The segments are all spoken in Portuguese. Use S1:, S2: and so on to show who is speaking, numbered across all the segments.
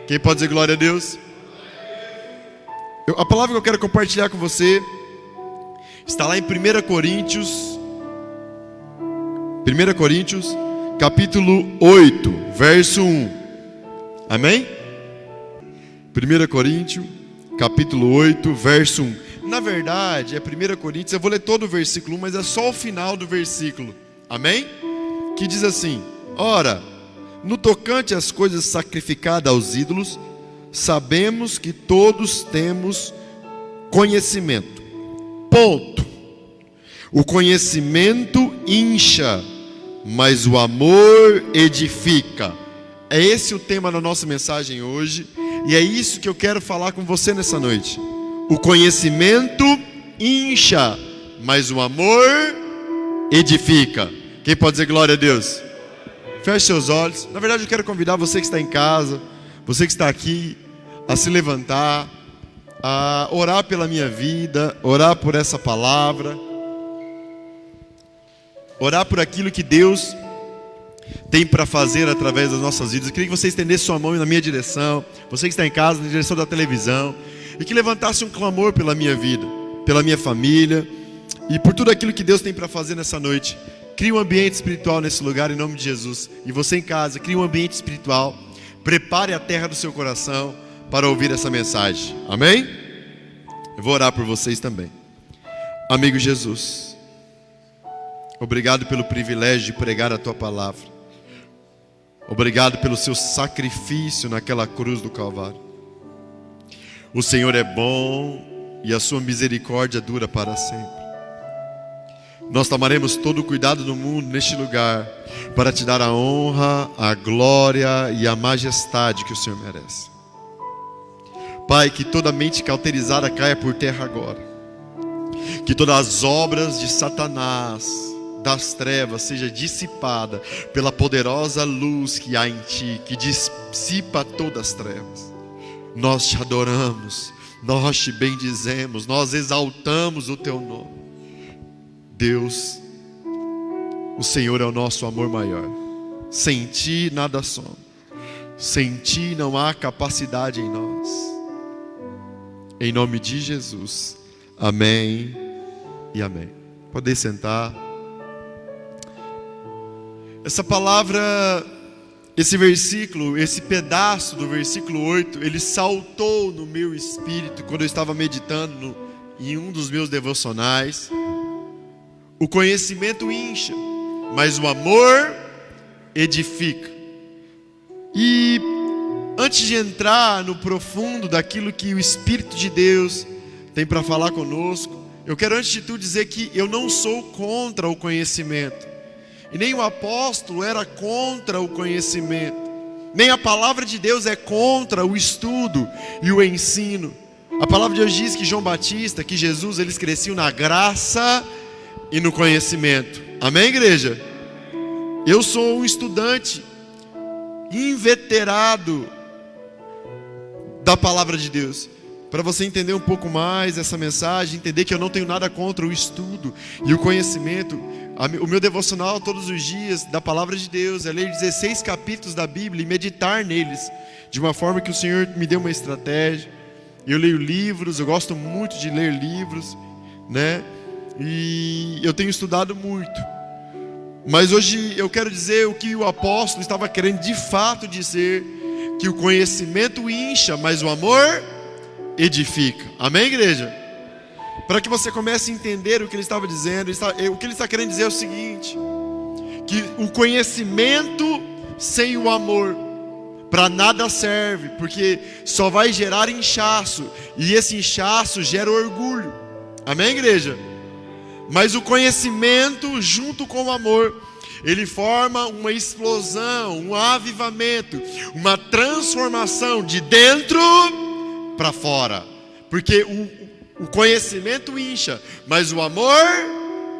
S1: Quem pode dizer glória a Deus? A palavra que eu quero compartilhar com você está lá em 1 Coríntios, capítulo 8, verso 1. Amém? 1 Coríntios, capítulo 8, verso 1. Na verdade, é 1 Coríntios, eu vou ler todo o versículo 1, mas é só o final do versículo. Amém? Que diz assim: ora, no tocante às coisas sacrificadas aos ídolos, sabemos que todos temos conhecimento. Ponto. O conhecimento incha, mas o amor edifica. É esse o tema da nossa mensagem hoje, e é isso que eu quero falar com você nessa noite. O conhecimento incha, mas o amor edifica. Quem pode dizer glória a Deus? Feche seus olhos. Na verdade, eu quero convidar você que está em casa, você que está aqui, a se levantar, a orar pela minha vida, orar por essa palavra, orar por aquilo que Deus tem para fazer através das nossas vidas. Eu queria que você estendesse sua mão na minha direção, você que está em casa, na direção da televisão, e que levantasse um clamor pela minha vida, pela minha família e por tudo aquilo que Deus tem para fazer nessa noite. Crie um ambiente espiritual nesse lugar em nome de Jesus. E você em casa, crie um ambiente espiritual. Prepare a terra do seu coração para ouvir essa mensagem. Amém? Eu vou orar por vocês também. Amigo Jesus, obrigado pelo privilégio de pregar a Tua palavra. Obrigado pelo Seu sacrifício naquela cruz do Calvário. O Senhor é bom e a Sua misericórdia dura para sempre. Nós tomaremos todo o cuidado do mundo neste lugar para Te dar a honra, a glória e a majestade que o Senhor merece. Pai, que toda mente cauterizada caia por terra agora. Que todas as obras de Satanás, das trevas, seja dissipada pela poderosa luz que há em Ti, que dissipa todas as trevas. Nós Te adoramos, nós Te bendizemos, nós exaltamos o Teu nome. Deus, o Senhor é o nosso amor maior. Sem Ti nada somos. Sem Ti não há capacidade em nós. Em nome de Jesus. Amém e amém. Pode sentar. Essa palavra, esse versículo, esse pedaço do versículo 8, ele saltou no meu espírito quando eu estava meditando em um dos meus devocionais. O conhecimento incha, mas o amor edifica. E antes de entrar no profundo daquilo que o Espírito de Deus tem para falar conosco, eu quero antes de tudo dizer que eu não sou contra o conhecimento. E nem o apóstolo era contra o conhecimento. Nem a palavra de Deus é contra o estudo e o ensino. A palavra de Deus diz que João Batista, que Jesus, eles cresciam na graça e no conhecimento. Amém, igreja? Eu sou um estudante inveterado da palavra de Deus. Para você entender um pouco mais essa mensagem, entender que eu não tenho nada contra o estudo e o conhecimento. O meu devocional todos os dias da palavra de Deus é ler 16 capítulos da Bíblia e meditar neles, de uma forma que o Senhor me deu uma estratégia. Eu leio livros, eu gosto muito de ler livros, né? E eu tenho estudado muito. Mas hoje eu quero dizer o que o apóstolo estava querendo de fato dizer: que o conhecimento incha, mas o amor edifica. Amém, igreja? Para que você comece a entender o que ele estava dizendo, o que ele está querendo dizer é o seguinte: que o conhecimento sem o amor para nada serve, porque só vai gerar inchaço, e esse inchaço gera orgulho. Amém, igreja? Mas o conhecimento junto com o amor, ele forma uma explosão, um avivamento, uma transformação de dentro para fora. Porque o conhecimento incha, mas o amor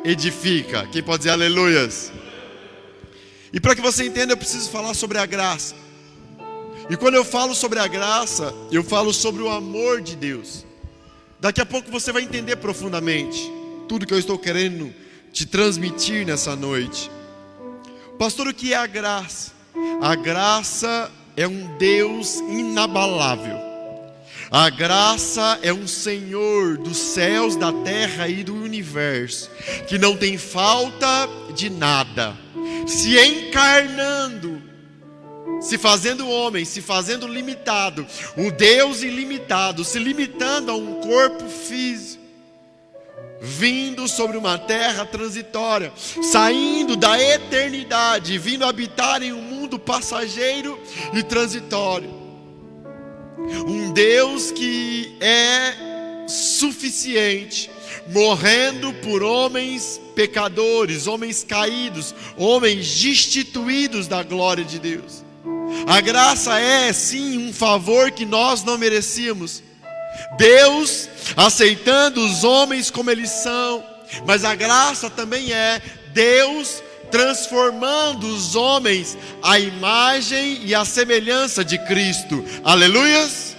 S1: edifica. Quem pode dizer aleluias? E para que você entenda, eu preciso falar sobre a graça. E quando eu falo sobre a graça, eu falo sobre o amor de Deus. Daqui a pouco você vai entender profundamente tudo que eu estou querendo te transmitir nessa noite. Pastor, o que é a graça? A graça é um Deus inabalável. A graça é um Senhor dos céus, da terra e do universo, que não tem falta de nada, se encarnando, se fazendo homem, se fazendo limitado, o Deus ilimitado, se limitando a um corpo físico, vindo sobre uma terra transitória, saindo da eternidade, vindo habitar em um mundo passageiro e transitório. Um Deus que é suficiente, morrendo por homens pecadores, homens caídos, homens destituídos da glória de Deus. A graça é sim um favor que nós não merecíamos. Deus aceitando os homens como eles são, mas a graça também é Deus transformando os homens à imagem e à semelhança de Cristo. Aleluias!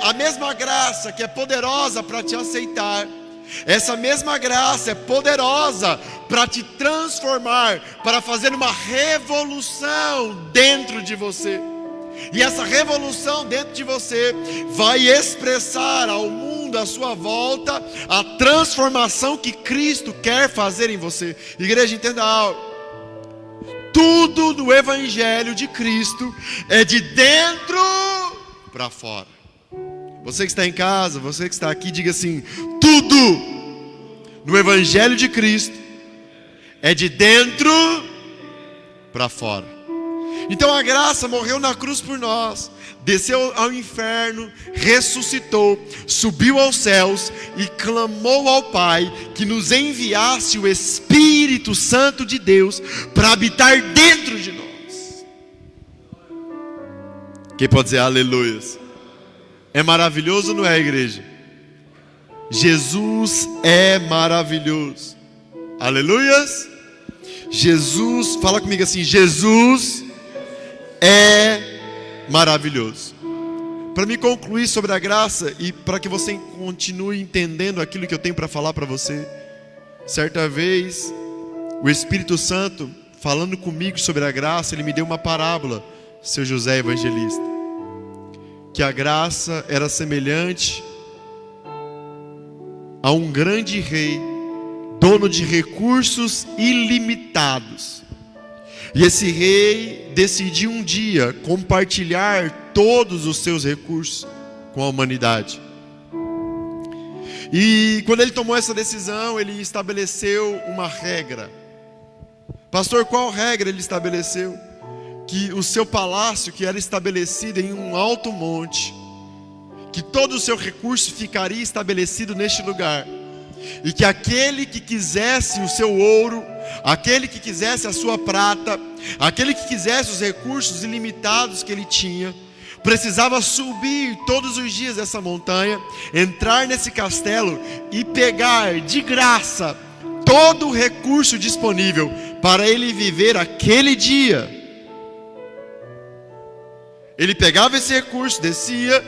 S1: A mesma graça que é poderosa para te aceitar, essa mesma graça é poderosa para te transformar, para fazer uma revolução dentro de você. E essa revolução dentro de você vai expressar ao mundo à sua volta a transformação que Cristo quer fazer em você. Igreja, entenda algo. Tudo no Evangelho de Cristo é de dentro para fora. Você que está em casa, você que está aqui, diga assim: tudo no Evangelho de Cristo é de dentro para fora. Então a graça morreu na cruz por nós, desceu ao inferno, ressuscitou, subiu aos céus e clamou ao Pai que nos enviasse o Espírito Santo de Deus para habitar dentro de nós. Quem pode dizer aleluias? É maravilhoso, não é, igreja? Jesus é maravilhoso. Aleluias? Jesus, fala comigo assim: Jesus é maravilhoso. Para me concluir sobre a graça e para que você continue entendendo aquilo que eu tenho para falar para você, certa vez o Espírito Santo falando comigo sobre a graça, ele me deu uma parábola, seu José Evangelista, que a graça era semelhante a um grande rei, dono de recursos ilimitados. E esse rei decidiu um dia compartilhar todos os seus recursos com a humanidade. E quando ele tomou essa decisão, ele estabeleceu uma regra. Pastor, qual regra ele estabeleceu? Que o seu palácio, que era estabelecido em um alto monte, que todo o seu recurso ficaria estabelecido neste lugar, e que aquele que quisesse o seu ouro, aquele que quisesse a sua prata, aquele que quisesse os recursos ilimitados que ele tinha, precisava subir todos os dias essa montanha, entrar nesse castelo e pegar de graça todo o recurso disponível para ele viver aquele dia. Ele pegava esse recurso, descia,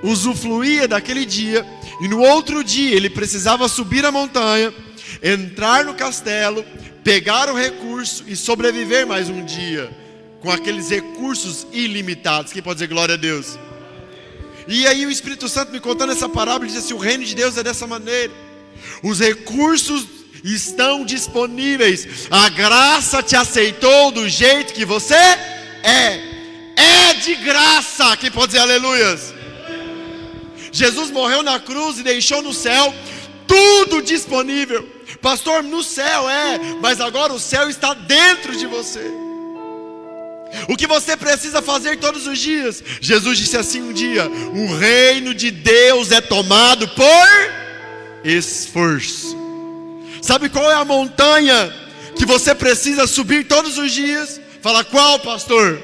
S1: usufruía daquele dia, e no outro dia ele precisava subir a montanha, entrar no castelo, pegar o recurso e sobreviver mais um dia com aqueles recursos ilimitados. Quem pode dizer glória a Deus? E aí o Espírito Santo me contando essa parábola, diz assim: o reino de Deus é dessa maneira. Os recursos estão disponíveis, a graça te aceitou do jeito que você é de graça. Quem pode dizer aleluias? Jesus morreu na cruz e deixou no céu tudo disponível. Pastor, no céu mas agora o céu está dentro de você. O que você precisa fazer todos os dias? Jesus disse assim um dia: o reino de Deus é tomado por esforço. Sabe qual é a montanha que você precisa subir todos os dias? Fala, qual, pastor?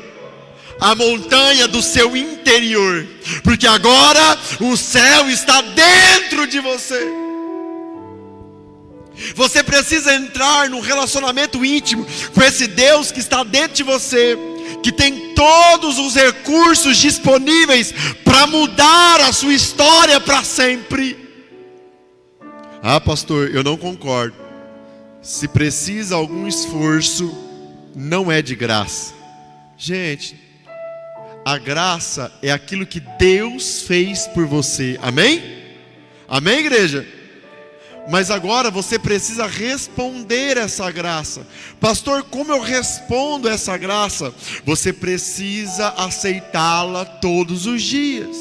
S1: A montanha do seu interior, porque agora o céu está dentro de você. Você precisa entrar num relacionamento íntimo com esse Deus que está dentro de você, que tem todos os recursos disponíveis para mudar a sua história para sempre. Ah, pastor, eu não concordo. Se precisa algum esforço, não é de graça. Gente, A graça é aquilo que Deus fez por você. Amém? Amém, igreja? Mas agora você precisa responder essa graça. Pastor, como eu respondo essa graça? Você precisa aceitá-la todos os dias.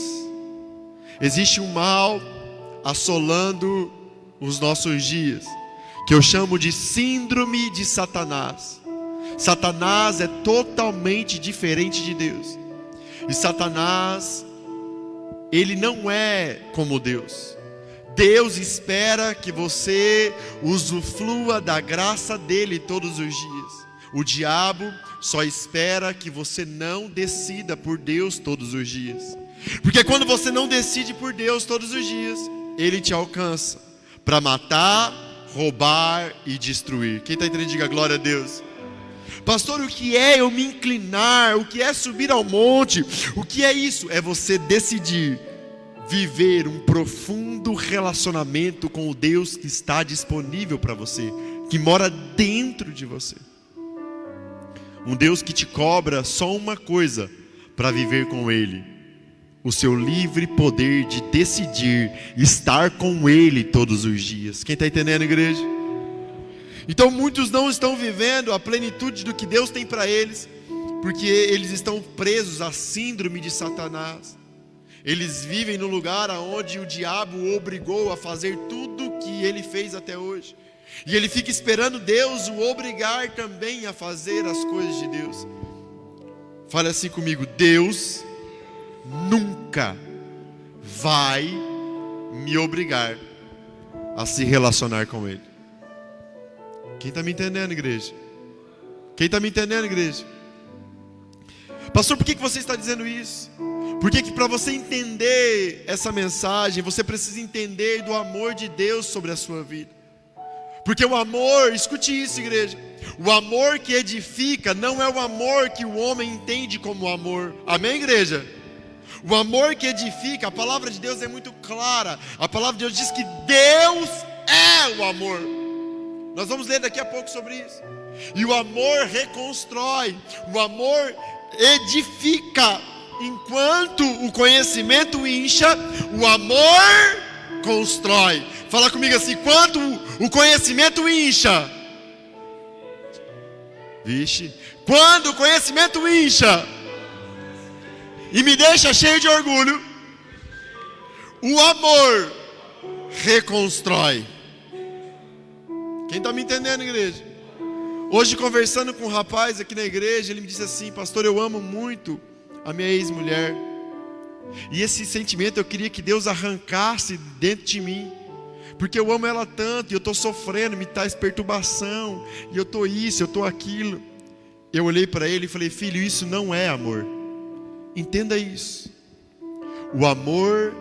S1: Existe um mal assolando os nossos dias, que eu chamo de síndrome de Satanás. Satanás é totalmente diferente de Deus. E Satanás, ele não é como Deus. Deus espera que você usufrua da graça dele todos os dias. O diabo só espera que você não decida por Deus todos os dias. Porque quando você não decide por Deus todos os dias, ele te alcança para matar, roubar e destruir. Quem está entendendo, diga glória a Deus. Pastor, o que é eu me inclinar? O que é subir ao monte? O que é isso? É você decidir viver um profundo relacionamento com o Deus que está disponível para você, que mora dentro de você. Um Deus que te cobra só uma coisa para viver com Ele: o seu livre poder de decidir estar com Ele todos os dias. Quem está entendendo, igreja? Então muitos não estão vivendo a plenitude do que Deus tem para eles, porque eles estão presos à síndrome de Satanás. Eles vivem no lugar onde o diabo o obrigou a fazer tudo o que ele fez até hoje. E ele fica esperando Deus o obrigar também a fazer as coisas de Deus. Fale assim comigo: Deus nunca vai me obrigar a se relacionar com Ele. Quem está me entendendo, igreja? Quem está me entendendo, igreja? Pastor, por que você está dizendo isso? Porque para você entender essa mensagem, você precisa entender do amor de Deus sobre a sua vida. Porque o amor, escute isso, igreja, o amor que edifica não é o amor que o homem entende como amor. Amém, igreja? O amor que edifica, a palavra de Deus é muito clara. A palavra de Deus diz que Deus é o amor. Nós vamos ler daqui a pouco sobre isso. E o amor reconstrói, o amor edifica. Enquanto o conhecimento incha, o amor constrói. Fala comigo assim: quando o conhecimento incha, vixe, quando o conhecimento incha e me deixa cheio de orgulho, o amor reconstrói. Quem está me entendendo, igreja? Hoje, conversando com um rapaz aqui na igreja, ele me disse assim: pastor, eu amo muito a minha ex-mulher, e esse sentimento eu queria que Deus arrancasse dentro de mim, porque eu amo ela tanto, e eu estou sofrendo, me traz perturbação, e eu estou isso, eu estou aquilo. Eu olhei para ele e falei: filho, isso não é amor. Entenda isso. O amor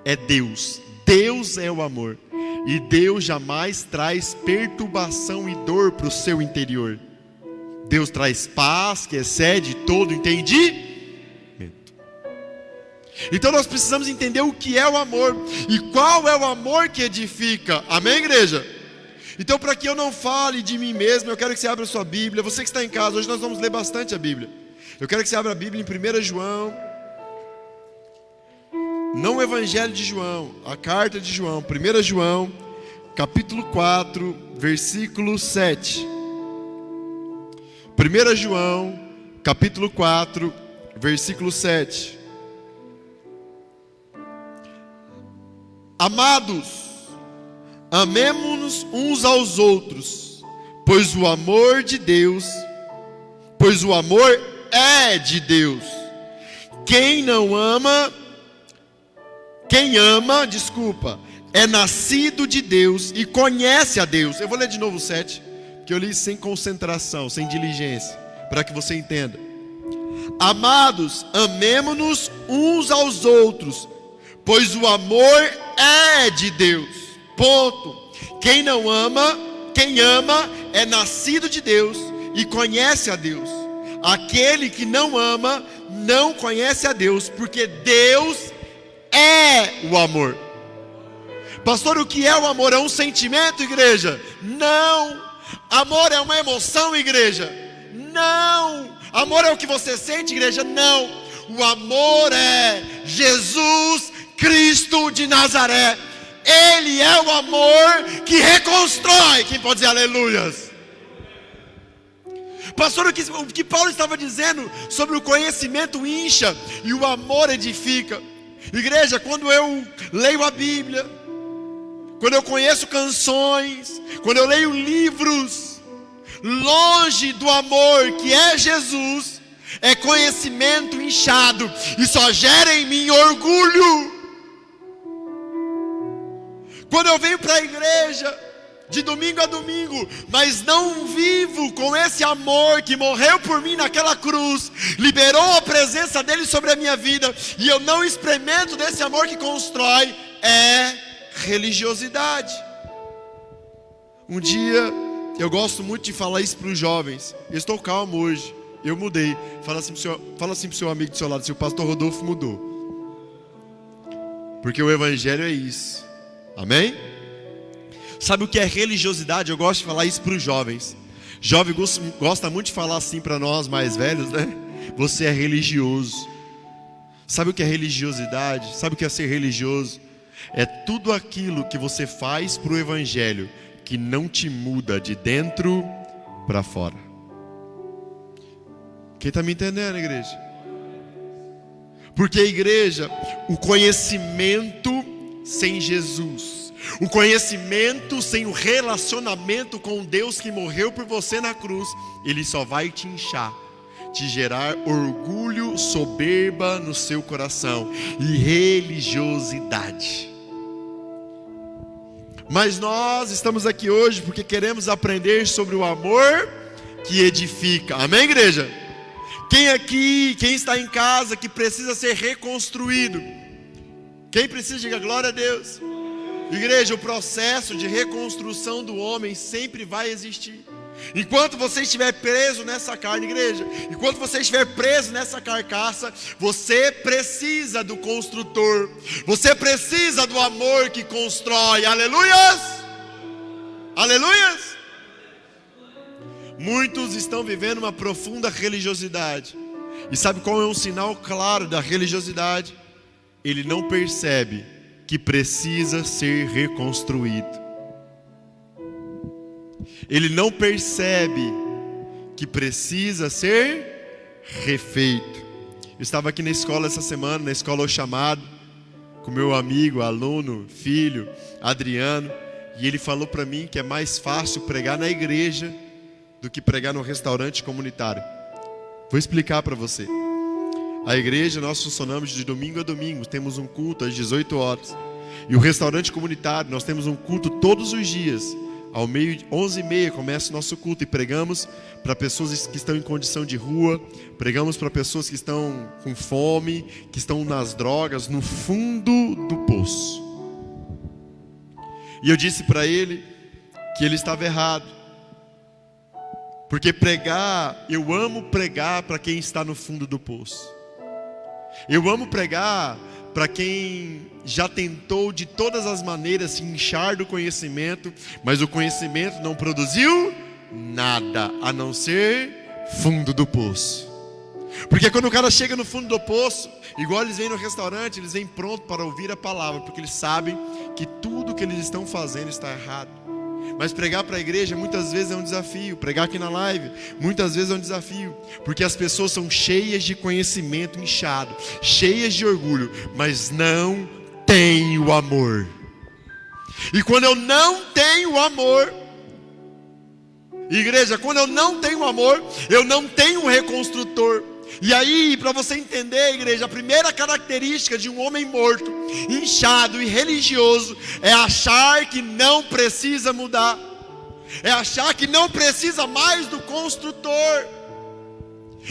S1: é Deus. Deus é o amor. E Deus jamais traz perturbação e dor para o seu interior. Deus traz paz que excede todo entendimento. Então nós precisamos entender o que é o amor e qual é o amor que edifica. Amém, igreja? Então, para que eu não fale de mim mesmo, eu quero que você abra a sua Bíblia. Você que está em casa, hoje nós vamos ler bastante a Bíblia. Eu quero que você abra a Bíblia em 1 João. Não o Evangelho de João, a carta de João. 1 João, capítulo 4, versículo 7. 1 João, capítulo 4, versículo 7. Amados, amemo-nos uns aos outros, pois o amor é de Deus. Quem ama, é nascido de Deus e conhece a Deus. Eu vou ler de novo o 7, porque eu li sem concentração, sem diligência, para que você entenda. Amados, amemo-nos uns aos outros, pois o amor é de Deus. Ponto. Quem ama é nascido de Deus e conhece a Deus. Aquele que não ama não conhece a Deus, porque Deus é o amor. Pastor, o que é o amor? É um sentimento, igreja? Não. Amor é uma emoção, igreja? Não. Amor é o que você sente, igreja? Não. o amor é Jesus Cristo de Nazaré. Ele é o amor que reconstrói. Quem pode dizer aleluias? Pastor, o que Paulo estava dizendo sobre o conhecimento incha e o amor edifica. Igreja, quando eu leio a Bíblia, quando eu conheço canções, quando eu leio livros, longe do amor que é Jesus, é conhecimento inchado e só gera em mim orgulho. Quando eu venho para a igreja de domingo a domingo, mas não vivo com esse amor que morreu por mim naquela cruz, liberou a presença dele sobre a minha vida, e eu não experimento desse amor que constrói, é religiosidade. Um dia, eu gosto muito de falar isso para os jovens. Eu estou calmo hoje, eu mudei. Fala assim para o seu amigo do seu lado, se o pastor Rodolfo mudou. Porque o evangelho é isso. Amém? Sabe o que é religiosidade? Eu gosto de falar isso para os jovens. Jovem gosta muito de falar assim para nós mais velhos, né? Você é religioso. Sabe o que é religiosidade? Sabe o que é ser religioso? É tudo aquilo que você faz para o evangelho que não te muda de dentro para fora. Quem está me entendendo, igreja? Porque a igreja, o conhecimento sem Jesus, o conhecimento sem o relacionamento com Deus que morreu por você na cruz, ele só vai te inchar, te gerar orgulho, soberba no seu coração e religiosidade. Mas nós estamos aqui hoje porque queremos aprender sobre o amor que edifica. Amém, igreja? Quem está em casa que precisa ser reconstruído? Quem precisa, diga glória a Deus. Igreja, o processo de reconstrução do homem sempre vai existir. Enquanto você estiver preso nessa carne, igreja, enquanto você estiver preso nessa carcaça, você precisa do construtor. Você precisa do amor que constrói. Aleluias! Aleluias! Muitos estão vivendo uma profunda religiosidade. E sabe qual é um sinal claro da religiosidade? Ele não percebe que precisa ser reconstruído. Ele não percebe que precisa ser refeito. Eu estava aqui na escola essa semana, na escola O Chamado, com meu amigo, aluno, filho, Adriano, e ele falou para mim que é mais fácil pregar na igreja do que pregar no restaurante comunitário. Vou explicar para você. A igreja, nós funcionamos de domingo a domingo, temos um culto às 18 horas. E o restaurante comunitário, nós temos um culto todos os dias. Ao meio, 11h30 começa o nosso culto e pregamos para pessoas que estão em condição de rua, pregamos para pessoas que estão com fome, que estão nas drogas, no fundo do poço. E eu disse para ele que ele estava errado. Porque pregar, eu amo pregar para quem está no fundo do poço. Eu amo pregar para quem já tentou de todas as maneiras se inchar do conhecimento, mas o conhecimento não produziu nada, a não ser fundo do poço. Porque quando o cara chega no fundo do poço, igual eles vêm no restaurante, eles vêm pronto para ouvir a palavra, porque eles sabem que tudo que eles estão fazendo está errado. Mas pregar para a igreja muitas vezes é um desafio. Pregar aqui na live muitas vezes é um desafio, porque as pessoas são cheias de conhecimento inchado, cheias de orgulho, mas não têm o amor. E quando eu não tenho amor, igreja, quando eu não tenho amor, eu não tenho um reconstrutor. E aí, para você entender, igreja, a primeira característica de um homem morto, inchado e religioso é achar que não precisa mudar, é achar que não precisa mais do construtor.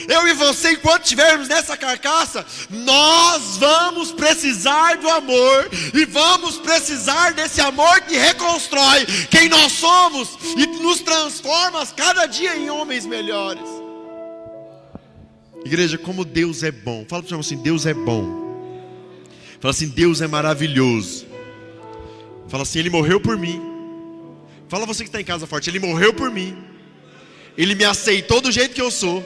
S1: Eu e você, enquanto estivermos nessa carcaça, nós vamos precisar do amor, e vamos precisar desse amor que reconstrói quem nós somos e nos transforma cada dia em homens melhores. Igreja, como Deus é bom. Fala para o assim, Deus é bom. Fala assim, Deus é maravilhoso. Fala assim, Ele morreu por mim. Fala você que está em casa forte, Ele morreu por mim. Ele me aceitou do jeito que eu sou.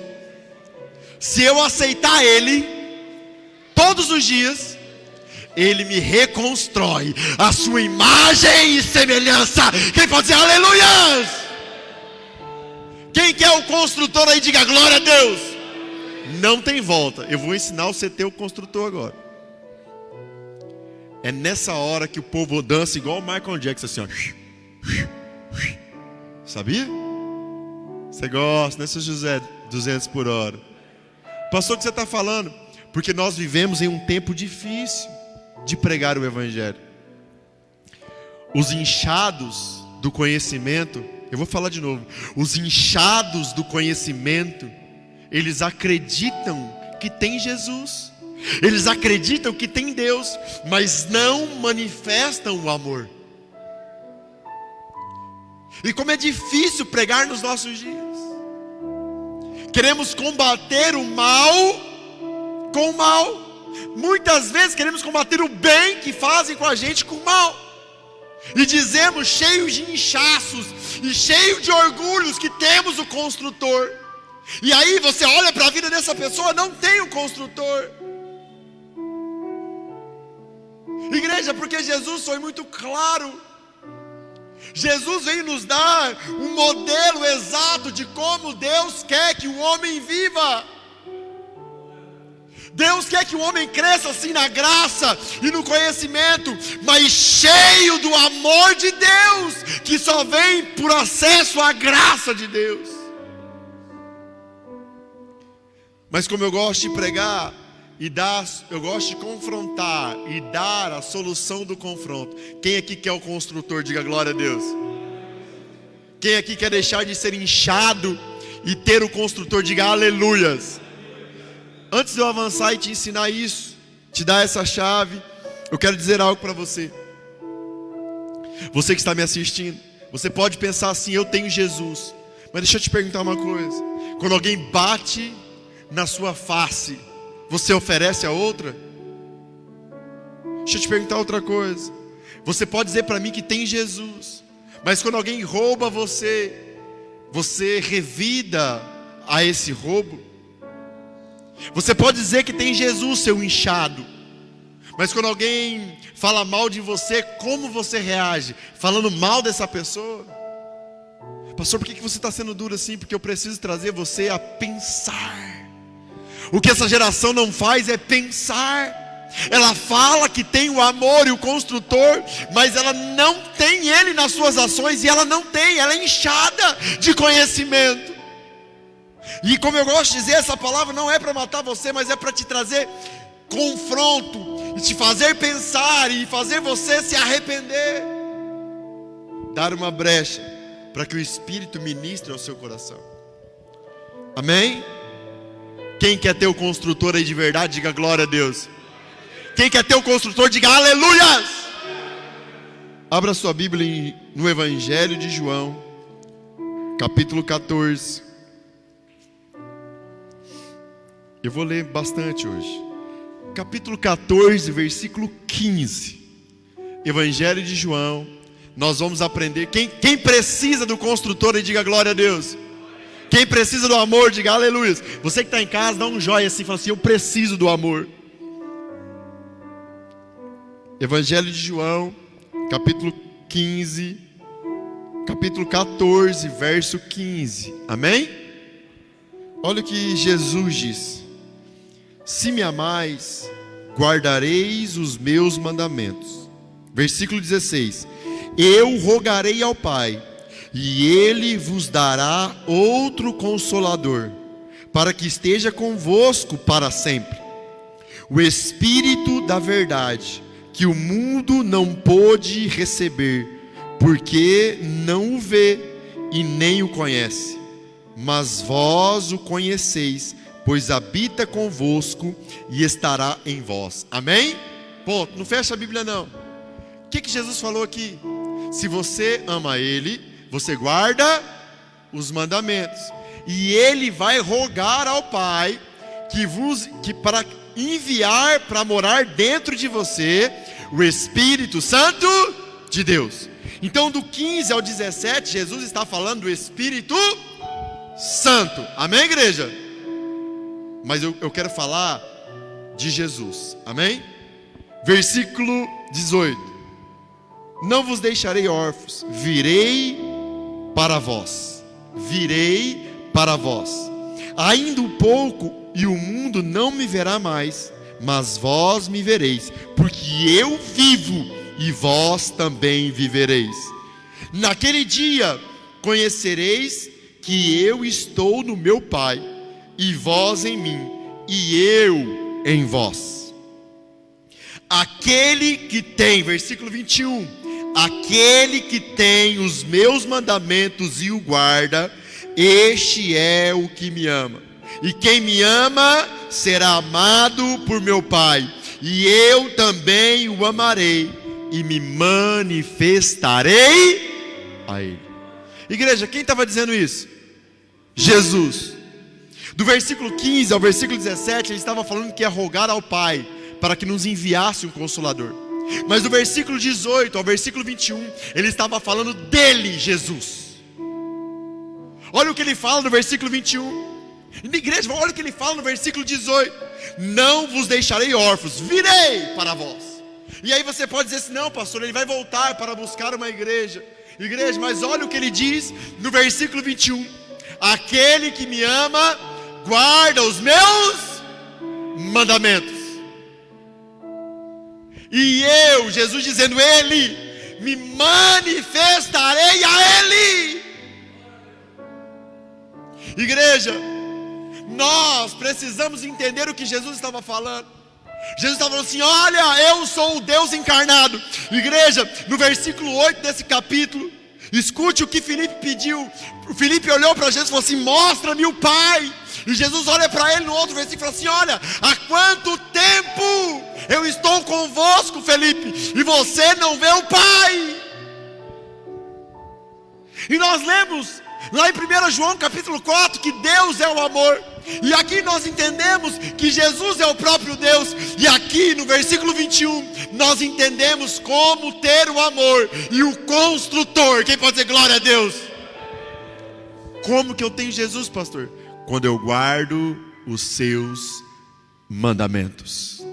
S1: Se eu aceitar Ele, todos os dias, Ele me reconstrói a sua imagem e semelhança. Quem pode dizer aleluias? Quem quer o construtor aí, diga glória a Deus. Não tem volta. Eu vou ensinar você a ter o construtor agora. É nessa hora que o povo dança igual o Michael Jackson, assim, ó. Sabia? Você gosta, né, seu José? 200 por hora. Pastor, o que você está falando? Porque nós vivemos em um tempo difícil de pregar o Evangelho. Os inchados do conhecimento, eu vou falar de novo. Os inchados do conhecimento, eles acreditam que tem Jesus. Eles acreditam que tem Deus, mas não manifestam o amor. E como é difícil pregar nos nossos dias. Queremos combater o mal com o mal. Muitas vezes queremos combater o bem que fazem com a gente com o mal. E dizemos, cheios de inchaços e cheios de orgulhos, que temos o construtor. E aí você olha para a vida dessa pessoa, não tem o construtor. Igreja, porque Jesus foi muito claro. Jesus veio nos dar um modelo exato de como Deus quer que o homem viva. Deus quer que o homem cresça assim na graça e no conhecimento, mas cheio do amor de Deus, que só vem por acesso à graça de Deus. Mas como eu gosto de pregar e dar, eu gosto de confrontar e dar a solução do confronto. Quem aqui quer o construtor? Diga glória a Deus. Quem aqui quer deixar de ser inchado e ter o construtor? Diga aleluias. Antes de eu avançar e te ensinar isso, te dar essa chave, eu quero dizer algo para você. Você que está me assistindo, você pode pensar assim, eu tenho Jesus. Mas deixa eu te perguntar uma coisa. Quando alguém bate na sua face, você oferece a outra? Deixa eu te perguntar outra coisa. Você pode dizer para mim que tem Jesus, mas quando alguém rouba você, você revida a esse roubo? Você pode dizer que tem Jesus, seu inchado, mas quando alguém fala mal de você, como você reage? Falando mal dessa pessoa? Pastor, por que você está sendo duro assim? Porque eu preciso trazer você a pensar. O que essa geração não faz é pensar. Ela fala que tem o amor e o construtor, mas ela não tem ele nas suas ações. E ela não tem, ela é inchada de conhecimento. E como eu gosto de dizer, essa palavra não é para matar você, mas é para te trazer confronto, e te fazer pensar, e fazer você se arrepender. Dar uma brecha para que o Espírito ministre ao seu coração. Amém? Quem quer ter o construtor aí de verdade, diga glória a Deus. Quem quer ter o construtor, diga aleluias. Abra sua Bíblia no Evangelho de João, capítulo 14. Eu vou ler bastante hoje. Capítulo 14, versículo 15. Evangelho de João. Nós vamos aprender. Quem precisa do construtor aí, diga glória a Deus. Quem precisa do amor, diga aleluia. Você que está em casa, dá um joia assim, fala assim, eu preciso do amor. Evangelho de João, capítulo 15, capítulo 14, verso 15. Amém? Olha o que Jesus diz. Se me amais, guardareis os meus mandamentos. Versículo 16. Eu rogarei ao Pai, e Ele vos dará outro Consolador, para que esteja convosco para sempre. O Espírito da verdade, que o mundo não pôde receber, porque não o vê e nem o conhece. Mas vós o conheceis, pois habita convosco e estará em vós. Amém? Ponto. Não fecha a Bíblia não. O que Jesus falou aqui? Se você ama Ele, você guarda os mandamentos, e Ele vai rogar ao Pai que para enviar para morar dentro de você o Espírito Santo de Deus. Então do 15 ao 17 Jesus está falando do Espírito Santo. Amém, igreja? Mas eu quero falar de Jesus. Amém? Versículo 18: não vos deixarei órfãos, virei para vós. Virei para vós. Ainda um pouco e o mundo não me verá mais, mas vós me vereis, porque eu vivo e vós também vivereis. Naquele dia conhecereis que eu estou no meu Pai, e vós em mim, e eu em vós. Aquele que tem, versículo 21, aquele que tem os meus mandamentos e o guarda, este é o que me ama. E quem me ama será amado por meu Pai, e eu também o amarei e me manifestarei a ele. Igreja, quem estava dizendo isso? Jesus. Do versículo 15 ao versículo 17, ele estava falando que ia rogar ao Pai para que nos enviasse um Consolador. Mas do versículo 18 ao versículo 21, ele estava falando dele, Jesus. Olha o que ele fala no versículo 21. Na igreja, olha o que ele fala no versículo 18: não vos deixarei órfãos, virei para vós. E aí você pode dizer assim: não, pastor, ele vai voltar para buscar uma igreja. Igreja, mas olha o que ele diz no versículo 21: aquele que me ama guarda os meus mandamentos. E eu, Jesus dizendo, ele, me manifestarei a ele. Igreja, nós precisamos entender o que Jesus estava falando. Jesus estava falando assim: olha, eu sou o Deus encarnado. Igreja, no versículo 8 desse capítulo, escute o que Filipe pediu. Filipe olhou para Jesus e falou assim: mostra-me o Pai. E Jesus olha para ele no outro versículo e fala assim: olha, há quanto tempo eu estou convosco, Filipe, e você não vê o Pai. E nós lemos lá em 1 João capítulo 4 que Deus é o amor. E aqui nós entendemos que Jesus é o próprio Deus. E aqui no versículo 21 nós entendemos como ter o amor e o construtor. Quem pode dizer glória a Deus? Como que eu tenho Jesus, pastor? Quando eu guardo os seus mandamentos.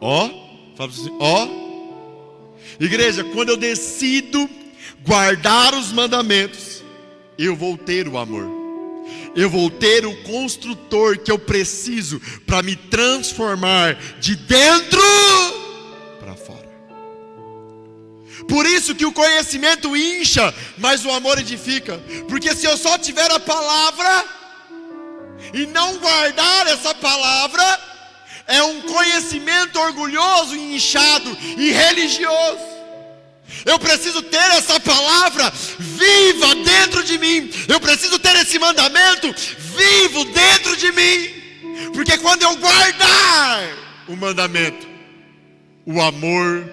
S1: Ó, fala assim, ó. Igreja, quando eu decido guardar os mandamentos, eu vou ter o amor. Eu vou ter o construtor que eu preciso para me transformar de dentro para fora. Por isso que o conhecimento incha, mas o amor edifica. Porque se eu só tiver a palavra e não guardar essa palavra, é um conhecimento orgulhoso e inchado e religioso. Eu preciso ter essa palavra viva dentro de mim. Eu preciso ter esse mandamento vivo dentro de mim. Porque quando eu guardar o mandamento, o amor,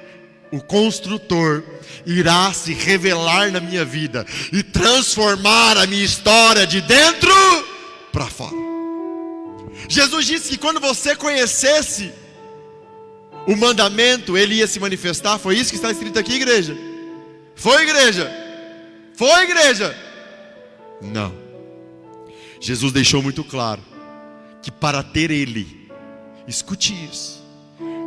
S1: o construtor, irá se revelar na minha vida e transformar a minha história de dentro para fora. Jesus disse que quando você conhecesse o mandamento, ele ia se manifestar. Foi isso que está escrito aqui, igreja? Foi, igreja? Foi, igreja? Não. Jesus deixou muito claro que para ter ele, escute isso,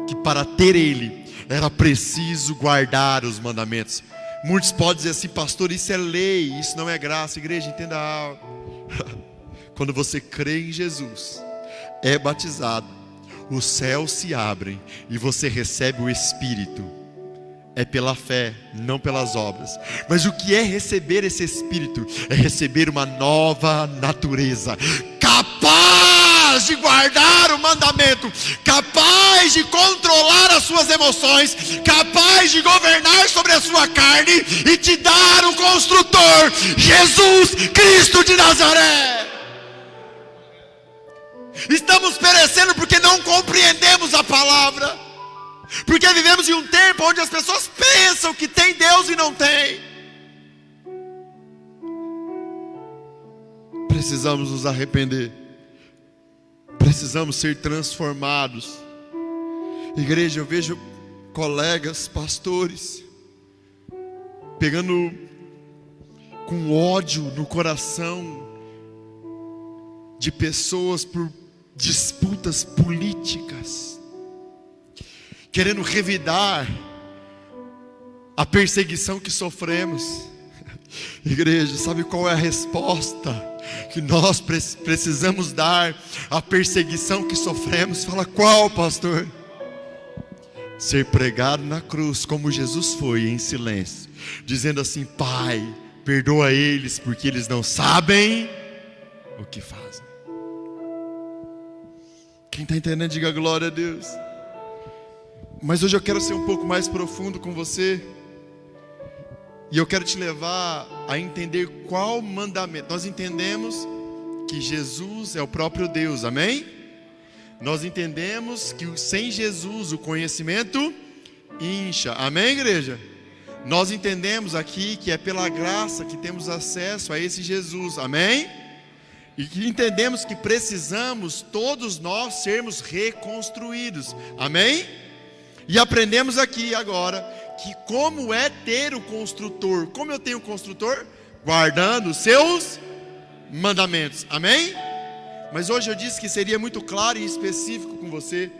S1: que para ter ele era preciso guardar os mandamentos. Muitos podem dizer assim: pastor, isso é lei, isso não é graça. Igreja, entenda algo. Quando você crê em Jesus, é batizado, os céus se abrem e você recebe o Espírito. É pela fé, não pelas obras. Mas o que é receber esse Espírito? É receber uma nova natureza, capaz de guardar o mandamento, capaz de controlar as suas emoções, capaz de governar sobre a sua carne e te dar o construtor, Jesus Cristo de Nazaré. Estamos perecendo porque não compreendemos a palavra, porque vivemos em um tempo onde as pessoas pensam que tem Deus e não tem. Precisamos nos arrepender, precisamos ser transformados. Igreja, eu vejo colegas, pastores, pegando com ódio no coração de pessoas por disputa lutas políticas, querendo revidar a perseguição que sofremos. Igreja, sabe qual é a resposta que nós precisamos dar à perseguição que sofremos? Fala, qual, pastor? Ser pregado na cruz como Jesus foi, em silêncio, dizendo assim: Pai, perdoa eles, porque eles não sabem o que fazem. Quem está entendendo, diga glória a Deus. Mas hoje eu quero ser um pouco mais profundo com você, e eu quero te levar a entender qual mandamento. Nós entendemos que Jesus é o próprio Deus, amém? Nós entendemos que sem Jesus o conhecimento incha, amém, igreja? Nós entendemos aqui que é pela graça que temos acesso a esse Jesus, amém? E que entendemos que precisamos todos nós sermos reconstruídos, amém? E aprendemos aqui agora que como é ter o construtor. Como eu tenho o construtor? Guardando os seus mandamentos, amém? Mas hoje eu disse que seria muito claro e específico com você,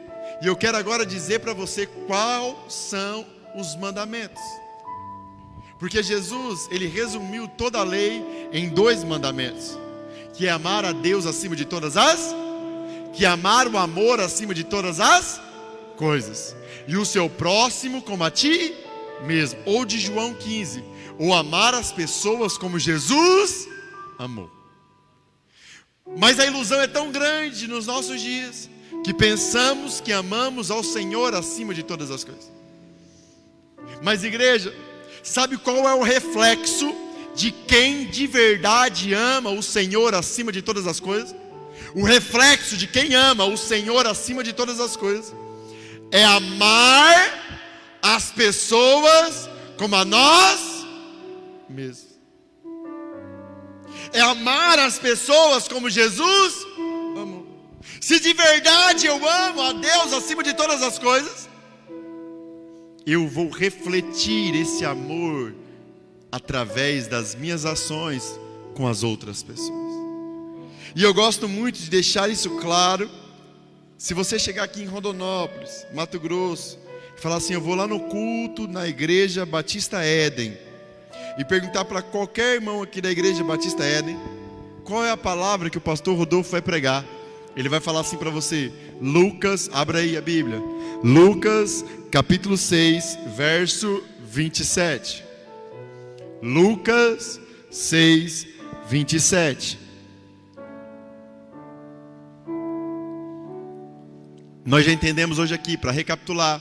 S1: e eu quero agora dizer para você quais são os mandamentos. Porque Jesus, ele resumiu toda a lei em 2 mandamentos: que é amar a Deus acima de todas as, que é amar o amor acima de todas as coisas, e o seu próximo como a ti mesmo. Ou de João 15, ou amar as pessoas como Jesus amou. Mas a ilusão é tão grande nos nossos dias, que pensamos que amamos ao Senhor acima de todas as coisas. Mas, igreja, sabe qual é o reflexo de quem de verdade ama o Senhor acima de todas as coisas? O reflexo de quem ama o Senhor acima de todas as coisas é amar as pessoas como a nós mesmos. É amar as pessoas como Jesus amou. Se de verdade eu amo a Deus acima de todas as coisas, eu vou refletir esse amor através das minhas ações com as outras pessoas. E eu gosto muito de deixar isso claro. Se você chegar aqui em Rondonópolis, Mato Grosso, e falar assim: eu vou lá no culto na igreja Batista Éden, e perguntar para qualquer irmão aqui da igreja Batista Éden qual é a palavra que o pastor Rodolfo vai pregar, ele vai falar assim para você: Lucas, abra aí a Bíblia, Lucas capítulo 6, verso 27. Lucas 6, 27. Nós já entendemos hoje aqui, para recapitular,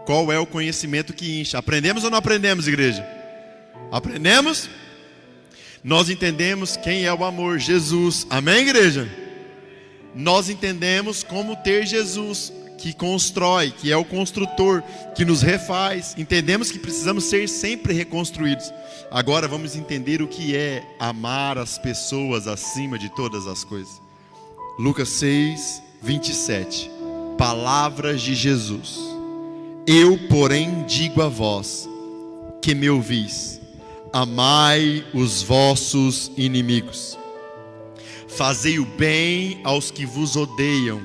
S1: qual é o conhecimento que incha. Aprendemos ou não aprendemos, igreja? Aprendemos? Nós entendemos quem é o amor, Jesus, amém, igreja? Nós entendemos como ter Jesus, que constrói, que é o construtor, que nos refaz. Entendemos que precisamos ser sempre reconstruídos. Agora vamos entender o que é amar as pessoas acima de todas as coisas. Lucas 6, 27. Palavras de Jesus: eu, porém, digo a vós que me ouvis, amai os vossos inimigos, fazei o bem aos que vos odeiam,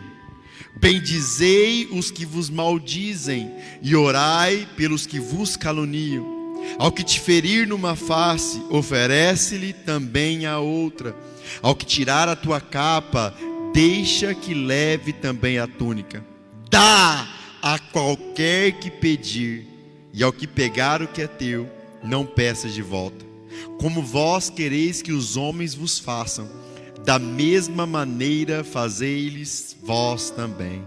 S1: bendizei os que vos maldizem, e orai pelos que vos caluniam. Ao que te ferir numa face, oferece-lhe também a outra. Ao que tirar a tua capa, deixa que leve também a túnica. Dá a qualquer que pedir, e ao que pegar o que é teu, não peças de volta. Como vós quereis que os homens vos façam, da mesma maneira fazei-lhes vós também.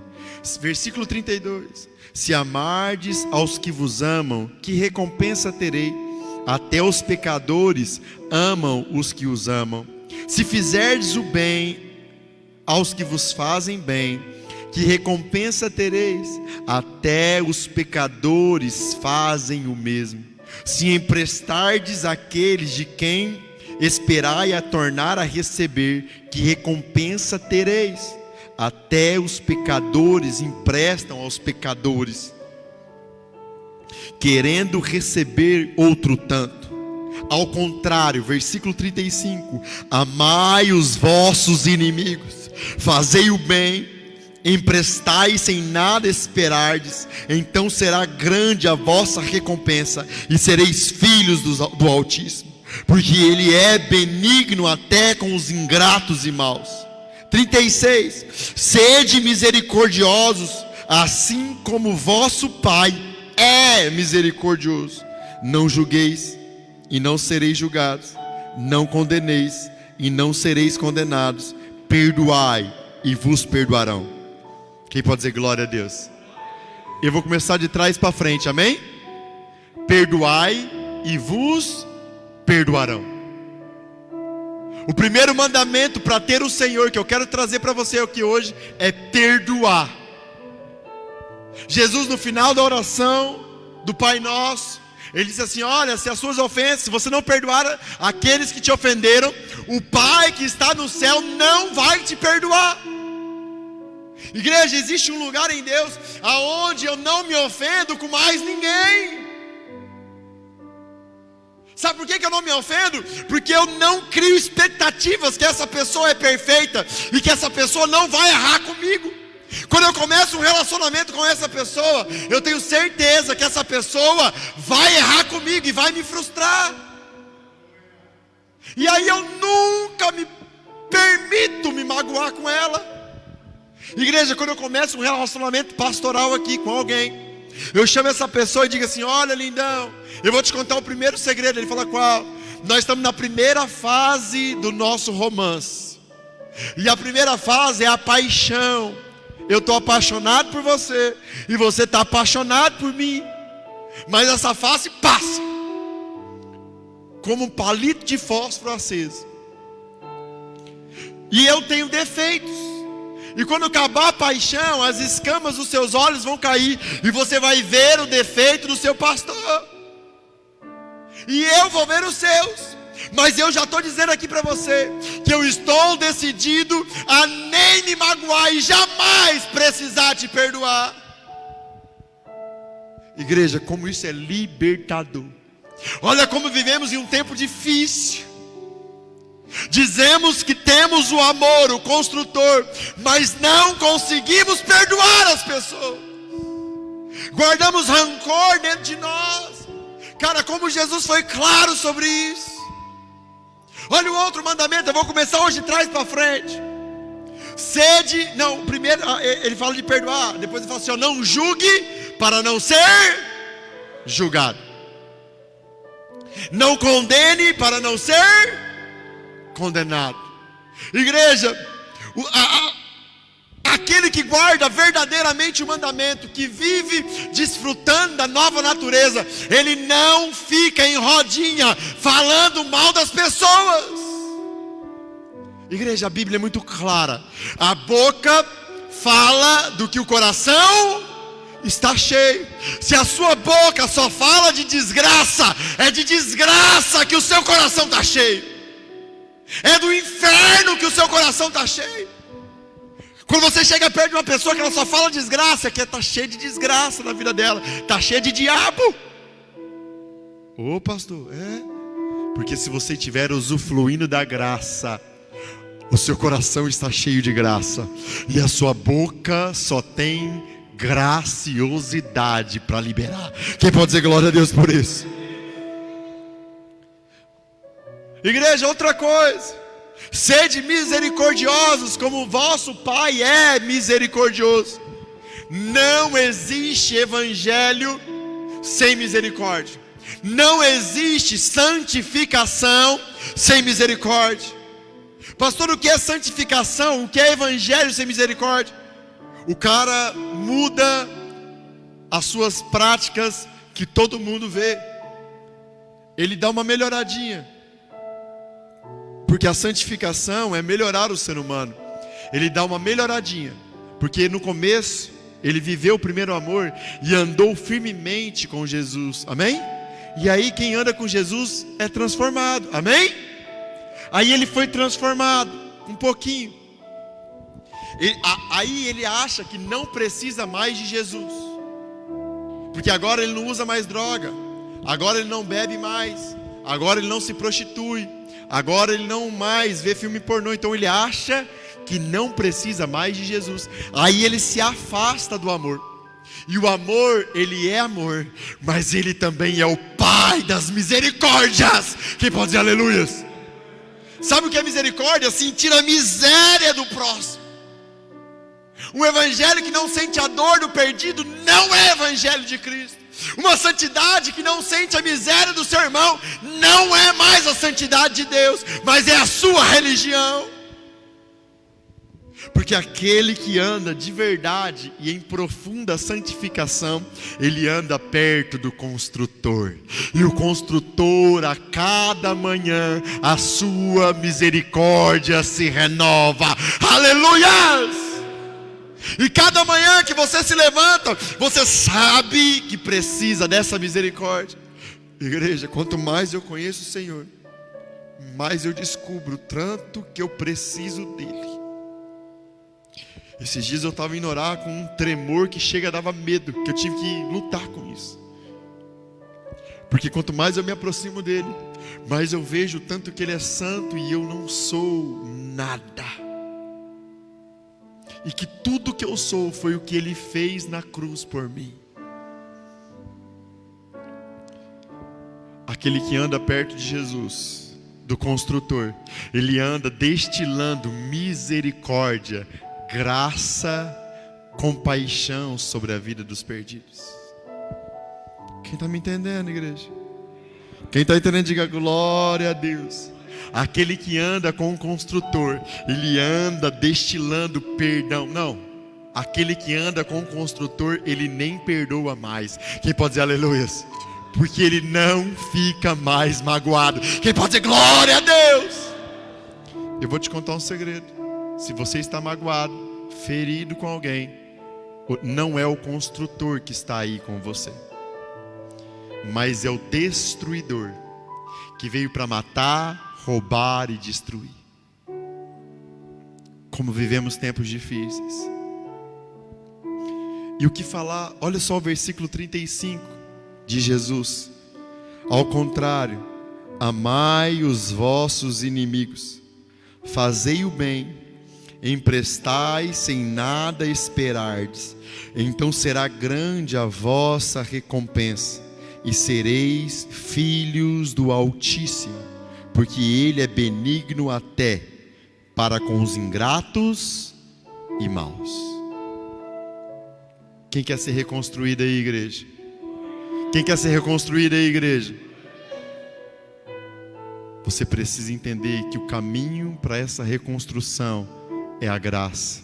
S1: Versículo 32. Se amardes aos que vos amam, que recompensa terei? Até os pecadores amam os que os amam. Se fizerdes o bem aos que vos fazem bem, que recompensa tereis? Até os pecadores fazem o mesmo. Se emprestardes àqueles de quem esperai a tornar a receber, que recompensa tereis? Até os pecadores emprestam aos pecadores, querendo receber outro tanto. Ao contrário, versículo 35: amai os vossos inimigos, fazei o bem emprestai sem nada esperardes, então será grande a vossa recompensa, e sereis filhos do Altíssimo, porque Ele é benigno até com os ingratos e maus. 36. Sede misericordiosos, assim como vosso Pai é misericordioso. Não julgueis, e não sereis julgados. Não condeneis, e não sereis condenados. Perdoai, e vos perdoarão. Quem pode dizer glória a Deus? Eu vou começar de trás para frente, amém? Perdoai, e vos perdoarão. O primeiro mandamento para ter o Senhor, que eu quero trazer para você aqui hoje, é perdoar. Jesus, no final da oração do Pai Nosso, Ele disse assim: olha, se as suas ofensas, se você não perdoar aqueles que te ofenderam, o Pai que está no céu não vai te perdoar. Igreja, existe um lugar em Deus aonde eu não me ofendo com mais ninguém. Sabe por que eu não me ofendo? Porque eu não crio expectativas que essa pessoa é perfeita e que essa pessoa não vai errar comigo. Quando eu começo um relacionamento com essa pessoa, eu tenho certeza que essa pessoa vai errar comigo e vai me frustrar. E aí eu nunca me permito me magoar com ela. Igreja, quando eu começo um relacionamento pastoral aqui com alguém, eu chamo essa pessoa e digo assim: olha, lindão, eu vou te contar o primeiro segredo. Ele fala: qual? Nós estamos na primeira fase do nosso romance. E a primeira fase é a paixão. Eu estou apaixonado por você, e você está apaixonado por mim. Mas essa fase passa como um palito de fósforo aceso. E eu tenho defeitos. E quando acabar a paixão, as escamas dos seus olhos vão cair, e você vai ver o defeito do seu pastor, e eu vou ver os seus. Mas eu já estou dizendo aqui para você, que eu estou decidido a nem me magoar e jamais precisar te perdoar. Igreja, como isso é libertador. Olha como vivemos em um tempo difícil. Dizemos que temos o amor, o construtor, mas não conseguimos perdoar as pessoas. Guardamos rancor dentro de nós. Cara, como Jesus foi claro sobre isso. Olha o outro mandamento, eu vou começar hoje de trás para frente. Sede, não, primeiro ele fala de perdoar, depois ele fala assim: não julgue para não ser julgado. Não condene para não ser condenado. Igreja, aquele que guarda verdadeiramente o mandamento, que vive desfrutando da nova natureza, ele não fica em rodinha falando mal das pessoas. Igreja, a Bíblia é muito clara: a boca fala do que o coração está cheio. Se a sua boca só fala de desgraça, é de desgraça que o seu coração está cheio. É do inferno que o seu coração está cheio. Quando você chega perto de uma pessoa que ela só fala desgraça, é que está cheia de desgraça na vida dela, está cheia de diabo. Ô pastor, porque se você estiver usufruindo da graça, o seu coração está cheio de graça, e a sua boca só tem graciosidade para liberar. Quem pode dizer glória a Deus por isso? Igreja, outra coisa: sede misericordiosos como o vosso Pai é misericordioso. Não existe evangelho sem misericórdia. Não existe santificação sem misericórdia. Pastor, o que é santificação? O que é evangelho sem misericórdia? O cara muda as suas práticas que todo mundo vê. Ele dá uma melhoradinha. Porque a santificação é melhorar o ser humano. Ele dá uma melhoradinha. Porque no começo ele viveu o primeiro amor e andou firmemente com Jesus. Amém? E aí quem anda com Jesus é transformado. Amém? Aí ele foi transformado um pouquinho. Aí ele acha que não precisa mais de Jesus. Porque agora ele não usa mais droga. Agora ele não bebe mais. Agora ele não se prostitui. Agora ele não mais vê filme pornô. Então ele acha que não precisa mais de Jesus. Aí ele se afasta do amor. E o amor, ele é amor, mas ele também é o Pai das misericórdias. Quem pode dizer aleluias? Sabe o que é misericórdia? Sentir a miséria do próximo. Um evangelho que não sente a dor do perdido não é evangelho de Cristo. Uma santidade que não sente a miséria do seu irmão não é mais a santidade de Deus, mas é a sua religião. Porque aquele que anda de verdade e em profunda santificação, ele anda perto do construtor. E o construtor, a cada manhã, a sua misericórdia se renova. Aleluias! E cada manhã que você se levanta, você sabe que precisa dessa misericórdia. Igreja, quanto mais eu conheço o Senhor, mais eu descubro tanto que eu preciso dele. Esses dias eu estava indo orar com um tremor que chega dava medo, que eu tive que lutar com isso. Porque quanto mais eu me aproximo dele, mais eu vejo tanto que ele é santo e eu não sou nada. E que tudo que eu sou foi o que ele fez na cruz por mim. Aquele que anda perto de Jesus, do construtor, ele anda destilando misericórdia, graça, compaixão sobre a vida dos perdidos. Quem está me entendendo, igreja? Quem está entendendo, diga glória a Deus. Aquele que anda com o construtor, ele anda destilando perdão. Não, aquele que anda com o construtor, ele nem perdoa mais. Quem pode dizer aleluias? Porque ele não fica mais magoado. Quem pode dizer glória a Deus? Eu vou te contar um segredo. Se você está magoado, ferido com alguém, não é o construtor que está aí com você, mas é o destruidor, que veio para matar, roubar e destruir. Como vivemos tempos difíceis. E o que falar? Olha só o versículo 35 de Jesus. Ao contrário, amai os vossos inimigos, fazei o bem, emprestai sem nada esperardes, então será grande a vossa recompensa, e sereis filhos do Altíssimo, porque ele é benigno até para com os ingratos e maus. Quem quer ser reconstruído aí, igreja? Quem quer ser reconstruído aí, igreja? Você precisa entender que o caminho para essa reconstrução é a graça.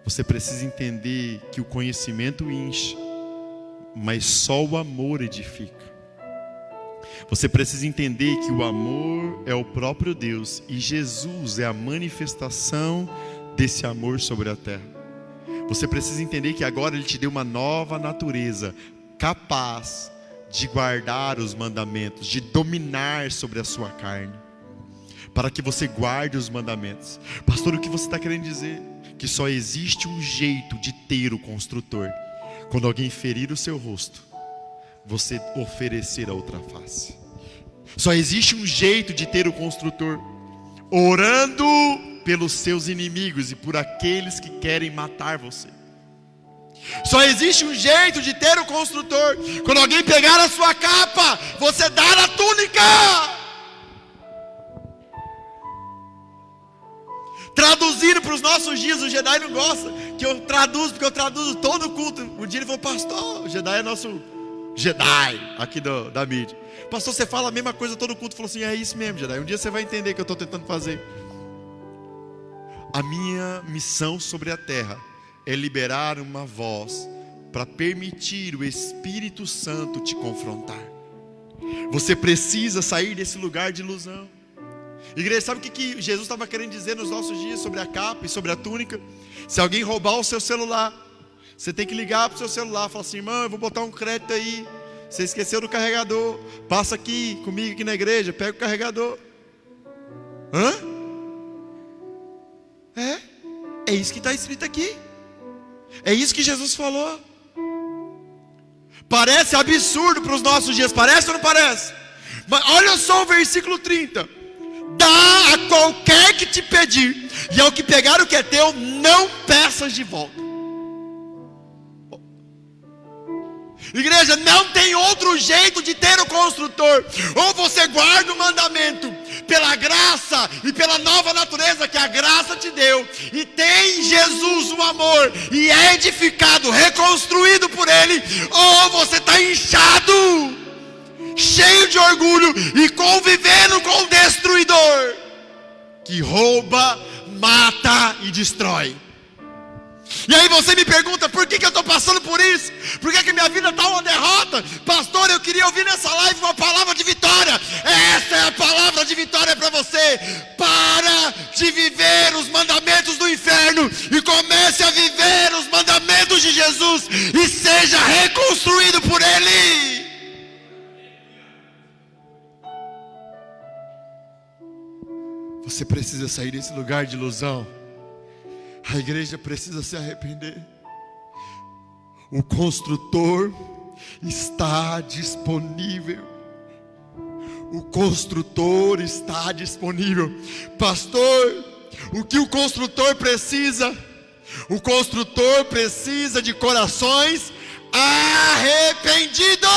S1: Você precisa entender que o conhecimento enche, mas só o amor edifica. Você precisa entender que o amor é o próprio Deus e Jesus é a manifestação desse amor sobre a terra. Você precisa entender que agora Ele te deu uma nova natureza, capaz de guardar os mandamentos, de dominar sobre a sua carne, para que você guarde os mandamentos. Pastor, o que você está querendo dizer? Que só existe um jeito de ter o construtor: quando alguém ferir o seu rosto, você oferecer a outra face. Só existe um jeito de ter o construtor: orando pelos seus inimigos e por aqueles que querem matar você. Só existe um jeito de ter o construtor: quando alguém pegar a sua capa, você dar a túnica. Traduzindo para os nossos dias, o Jedi não gosta que eu traduzo, porque eu traduzo todo o culto. Um dia ele falou: pastor, o Jedi é nosso Jedi aqui da mídia. Pastor, você fala a mesma coisa todo o culto. Falou assim: é isso mesmo, Jedi. Um dia você vai entender o que eu estou tentando fazer. A minha missão sobre a terra é liberar uma voz para permitir o Espírito Santo te confrontar. Você precisa sair desse lugar de ilusão. Igreja, sabe o que Jesus estava querendo dizer nos nossos dias sobre a capa e sobre a túnica? Se alguém roubar o seu celular, você tem que ligar para o seu celular, falar assim: irmão, eu vou botar um crédito aí, você esqueceu do carregador, passa aqui comigo aqui na igreja, pega o carregador. Hã? É isso que está escrito aqui. É isso que Jesus falou. Parece absurdo para os nossos dias, parece ou não parece? Mas olha só o versículo 30. Dá a qualquer que te pedir, e ao que pegar o que é teu, não peças de volta. Igreja, não tem outro jeito de ter o construtor. Ou você guarda o mandamento pela graça e pela nova natureza que a graça te deu, e tem Jesus o amor, e é edificado, reconstruído por Ele, ou você está inchado, cheio de orgulho e convivendo com o destruidor, que rouba, mata e destrói. E aí você me pergunta, por que eu estou passando por isso? Por que minha vida está uma derrota? Pastor, eu queria ouvir nessa live uma palavra de vitória. Essa é a palavra de vitória para você. Para de viver os mandamentos do inferno e comece a viver os mandamentos de Jesus, e seja reconstruído por Ele. Você precisa sair desse lugar de ilusão. A igreja precisa se arrepender. O construtor está disponível. O construtor está disponível. Pastor, o que o construtor precisa? O construtor precisa de corações arrependidos.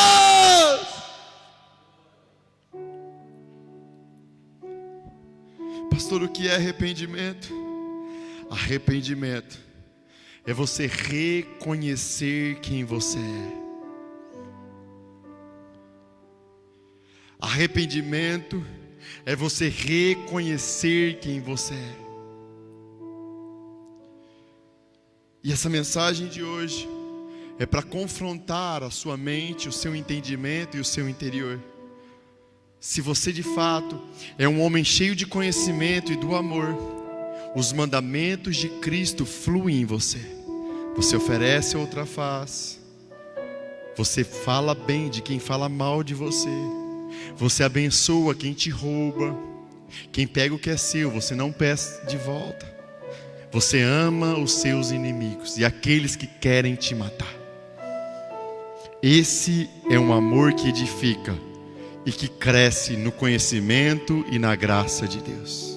S1: Pastor, o que é arrependimento? Arrependimento é você reconhecer quem você é. Arrependimento é você reconhecer quem você é. E essa mensagem de hoje é para confrontar a sua mente, o seu entendimento e o seu interior. Se você de fato é um homem cheio de conhecimento e do amor, os mandamentos de Cristo fluem em você. Você oferece outra face. Você fala bem de quem fala mal de você. Você abençoa quem te rouba. Quem pega o que é seu, você não peça de volta. Você ama os seus inimigos e aqueles que querem te matar. Esse é um amor que edifica e que cresce no conhecimento e na graça de Deus.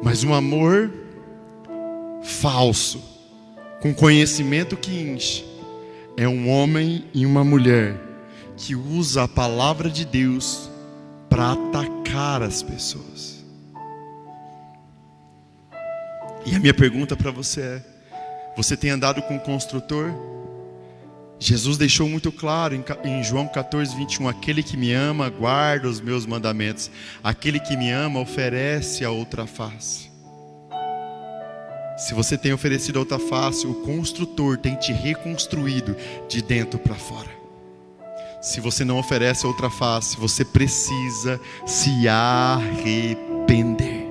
S1: Mas um amor falso, com conhecimento que enche, é um homem e uma mulher que usa a palavra de Deus para atacar as pessoas. E a minha pergunta para você é: você tem andado com o construtor? Jesus deixou muito claro em João 14, 21, aquele que me ama guarda os meus mandamentos, aquele que me ama oferece a outra face. Se você tem oferecido a outra face, o construtor tem te reconstruído de dentro para fora. Se você não oferece a outra face, você precisa se arrepender.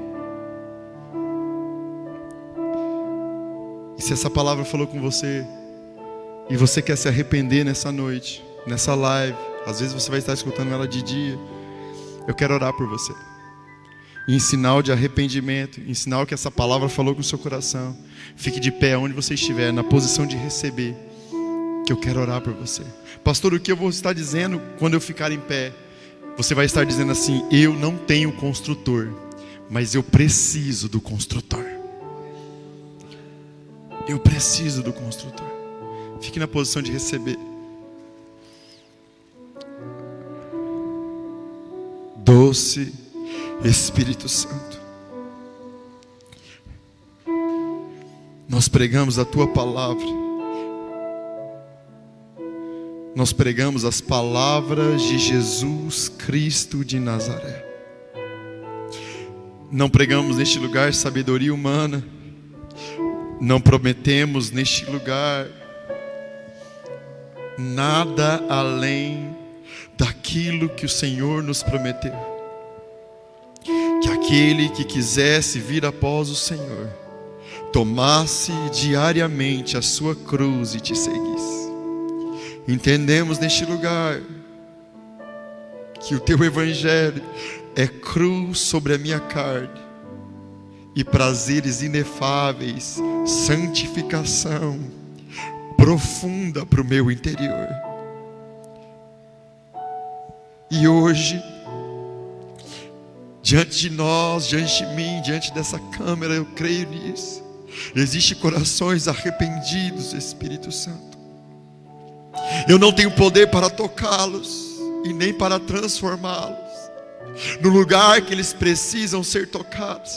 S1: E se essa palavra falou com você, e você quer se arrepender nessa noite, nessa live, às vezes você vai estar escutando ela de dia, eu quero orar por você. Em sinal de arrependimento, em sinal que essa palavra falou com o seu coração, fique de pé onde você estiver, na posição de receber, que eu quero orar por você. Pastor, o que eu vou estar dizendo quando eu ficar em pé? Você vai estar dizendo assim: eu não tenho construtor, mas eu preciso do construtor. Eu preciso do construtor. Fique na posição de receber. Doce Espírito Santo, nós pregamos a Tua palavra. Nós pregamos as palavras de Jesus Cristo de Nazaré. Não pregamos neste lugar sabedoria humana. Não prometemos neste lugar nada além daquilo que o Senhor nos prometeu. Que aquele que quisesse vir após o Senhor tomasse diariamente a sua cruz e te seguisse. Entendemos neste lugar que o teu evangelho é cruz sobre a minha carne e prazeres inefáveis, santificação profunda para o meu interior. diante de nós, diante de mim, diante dessa câmera, eu creio nisso. Existem corações arrependidos, Espírito Santo. Eu não tenho poder para tocá-los e nem para transformá-los no lugar que eles precisam ser tocados,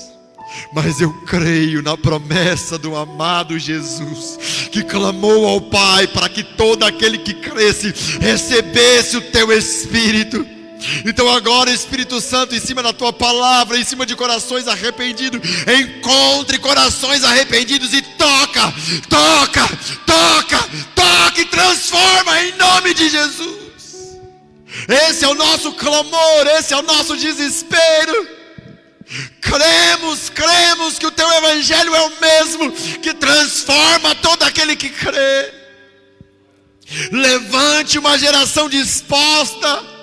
S1: mas eu creio na promessa do amado Jesus, que clamou ao Pai para que todo aquele que cresce recebesse o teu Espírito. Então agora, Espírito Santo, em cima da tua palavra, em cima de corações arrependidos, encontre corações arrependidos e toca e transforma em nome de Jesus. Esse é o nosso clamor, esse é o nosso desespero. Cremos que o teu evangelho é o mesmo que transforma todo aquele que crê. Levante uma geração disposta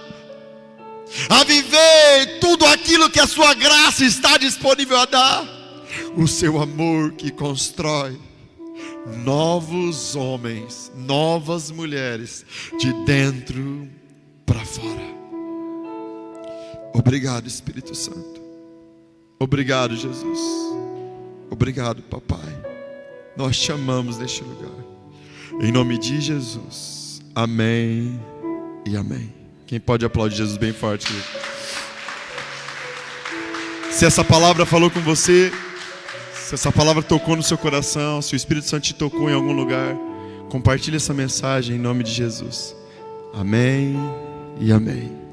S1: a viver tudo aquilo que a sua graça está disponível a dar. O seu amor que constrói novos homens, novas mulheres, de dentro para fora. Obrigado, Espírito Santo. Obrigado, Jesus. Obrigado, Papai. Nós te amamos neste lugar. Em nome de Jesus. Amém e amém. Quem pode aplaudir Jesus bem forte, querido? Se essa palavra falou com você, se essa palavra tocou no seu coração, se o Espírito Santo te tocou em algum lugar, compartilhe essa mensagem em nome de Jesus. Amém e amém.